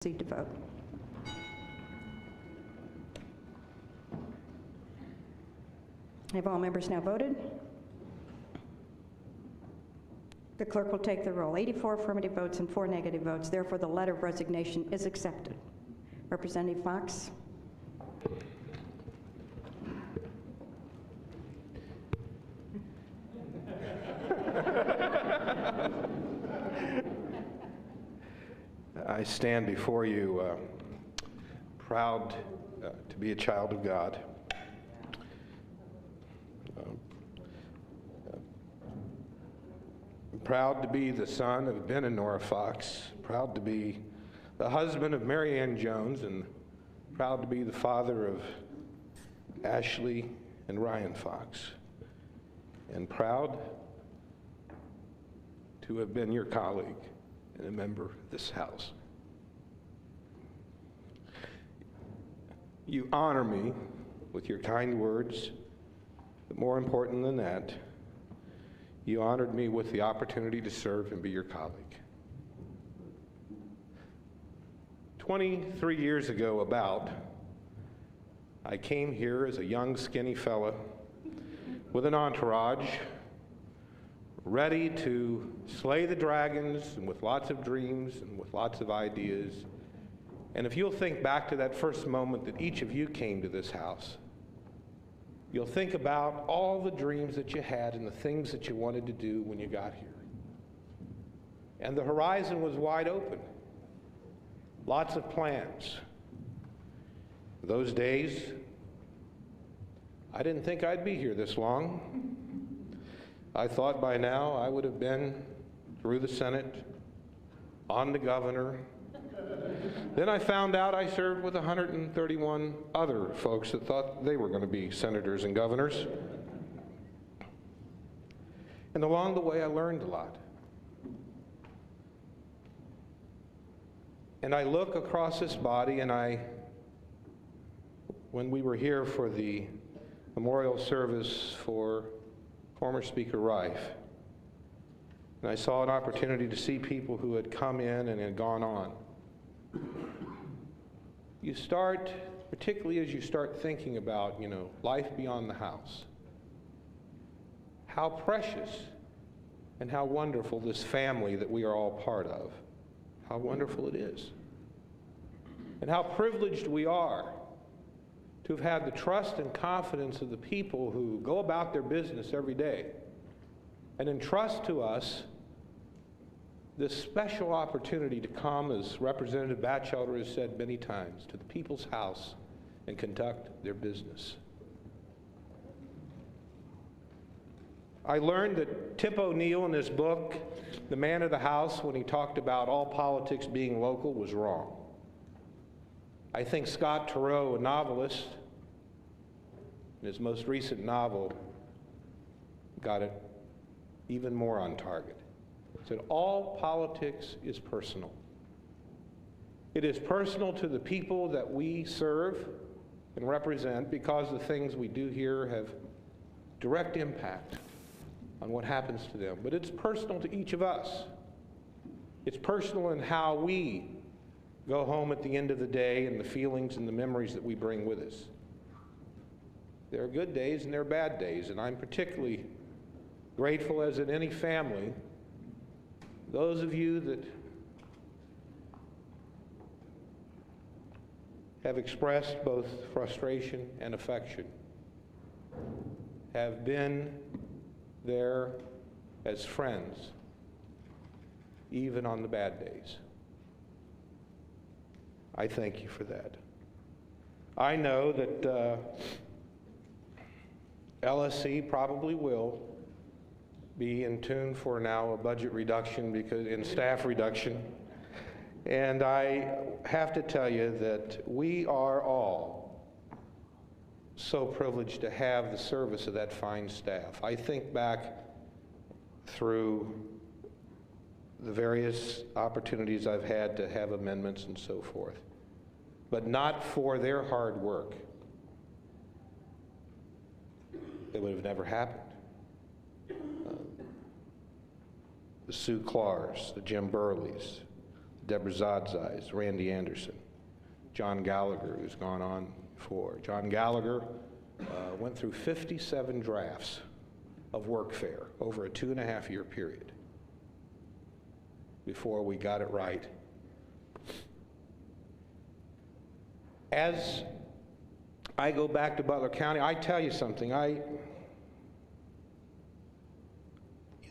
Proceed to vote. Have all members now voted? The clerk will take the roll. 84 affirmative votes and 4 negative votes. Therefore, the letter of resignation is accepted. Representative Fox. I stand before you proud to be a child of God. Proud to be the son of Ben and Nora Fox, proud to be the husband of Mary Ann Jones, and proud to be the father of Ashley and Ryan Fox, and proud to have been your colleague and a member of this house. You honor me with your kind words, but more important than that, you honored me with the opportunity to serve and be your colleague. 23 years ago, I came here as a young, skinny fella with an entourage, ready to slay the dragons, and with lots of dreams and with lots of ideas. And if you'll think back to that first moment that each of you came to this house, you'll think about all the dreams that you had and the things that you wanted to do when you got here. And the horizon was wide open. Lots of plans. Those days, I didn't think I'd be here this long. I thought by now I would have been through the Senate, on the governor. Then I found out I served with 131 other folks that thought they were going to be senators and governors. And along the way, I learned a lot. And I look across this body, and when we were here for the memorial service for former Speaker Rife, and I saw an opportunity to see people who had come in and had gone on. You start, particularly as you start thinking about, life beyond the house, how precious and how wonderful this family that we are all part of, how wonderful it is. And how privileged we are to have had the trust and confidence of the people who go about their business every day and entrust to us this special opportunity to come, as Representative Batchelder has said many times, to the people's house and conduct their business. I learned that Tip O'Neill in his book, The Man of the House, when he talked about all politics being local, was wrong. I think Scott Turow, a novelist, in his most recent novel, got it even more on target. Said all politics is personal. It is personal to the people that we serve and represent, because the things we do here have direct impact on what happens to them. But it's personal to each of us. It's personal in how we go home at the end of the day and the feelings and the memories that we bring with us. There are good days and there are bad days, and I'm particularly grateful, as in any family, those of you that have expressed both frustration and affection, have been there as friends, even on the bad days. I thank you for that. I know that LSC probably will be in tune for now a budget reduction in staff reduction. And I have to tell you that we are all so privileged to have the service of that fine staff. I think back through the various opportunities I've had to have amendments and so forth, but not for their hard work, it would have never happened. The Sue Clars, the Jim Burleys, Deborah Zodzais, Randy Anderson, John Gallagher, who's gone on before. John Gallagher went through 57 drafts of workfare over a 2.5-year period before we got it right. As I go back to Butler County, I tell you something,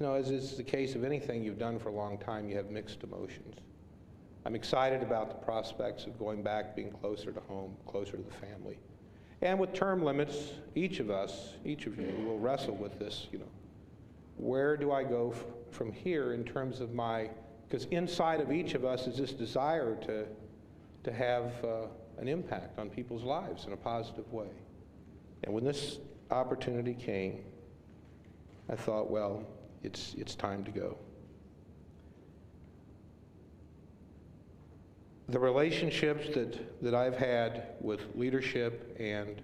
as is the case of anything you've done for a long time, you have mixed emotions. I'm excited about the prospects of going back, being closer to home, closer to the family. And with term limits, each of us, each of you will wrestle with this, where do I go from here in terms of because inside of each of us is this desire to have an impact on people's lives in a positive way. And when this opportunity came, I thought, well, it's time to go. The relationships that I've had with leadership and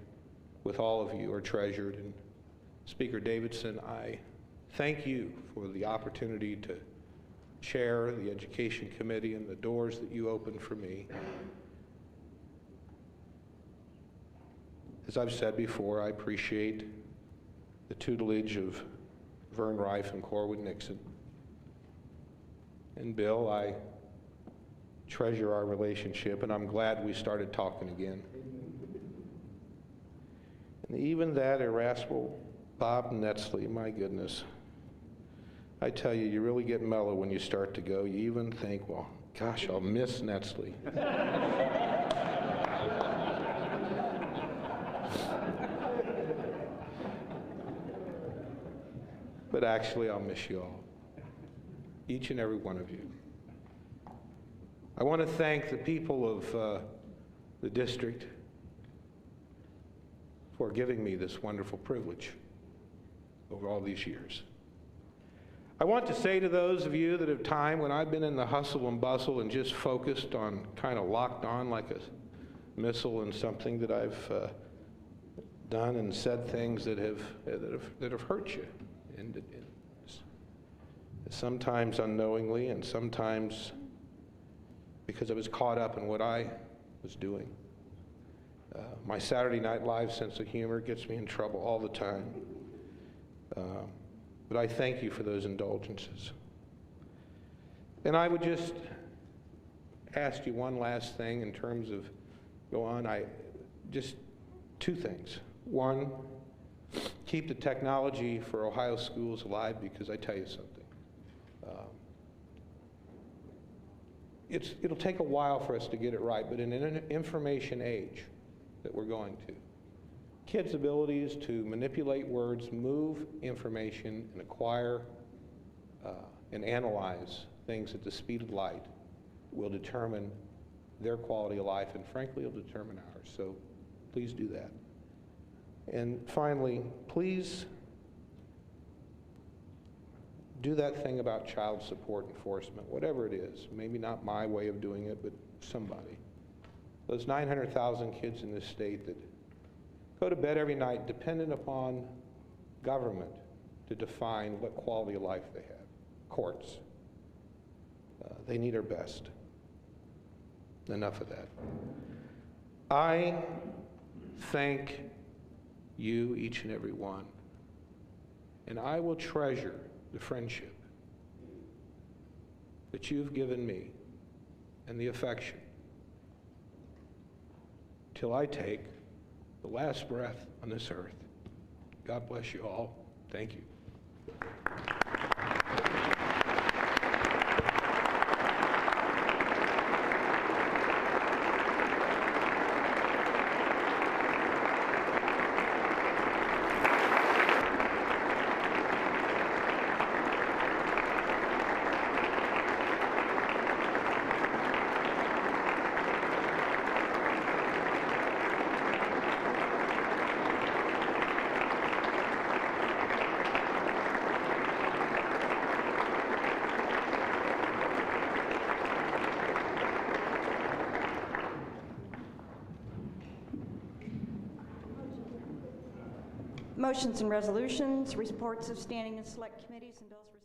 with all of you are treasured. And Speaker Davidson, I thank you for the opportunity to chair the Education Committee and the doors that you opened for me. As I've said before, I appreciate the tutelage of Vern Rife and Corwin Nixon. And Bill, I treasure our relationship, and I'm glad we started talking again. And even that irascible Bob Netzley, my goodness. I tell you, you really get mellow when you start to go. You even think, well, gosh, I'll miss Netzley. But actually, I'll miss you all, each and every one of you. I want to thank the people of the district for giving me this wonderful privilege over all these years. I want to say to those of you that have time when I've been in the hustle and bustle and just focused on, kind of locked on like a missile in something, that I've done and said things that have hurt you. And sometimes unknowingly, and sometimes because I was caught up in what I was doing. My Saturday Night Live sense of humor gets me in trouble all the time. But I thank you for those indulgences. And I would just ask you one last thing in terms of just two things. One, keep the technology for Ohio schools alive, because I tell you something. It'll take a while for us to get it right, but in an information age that we're going to, kids' abilities to manipulate words, move information, and acquire and analyze things at the speed of light will determine their quality of life, and frankly, it'll determine ours. So please do that. And finally, please do that thing about child support enforcement, whatever it is. Maybe not my way of doing it, but somebody. Those 900,000 kids in this state that go to bed every night dependent upon government to define what quality of life they have. Courts. They need our best. Enough of that. I thank you, each and every one, and I will treasure the friendship that you've given me and the affection till I take the last breath on this earth. God bless you all. Thank you. Motions and resolutions, reports of standing and select committees, and bills.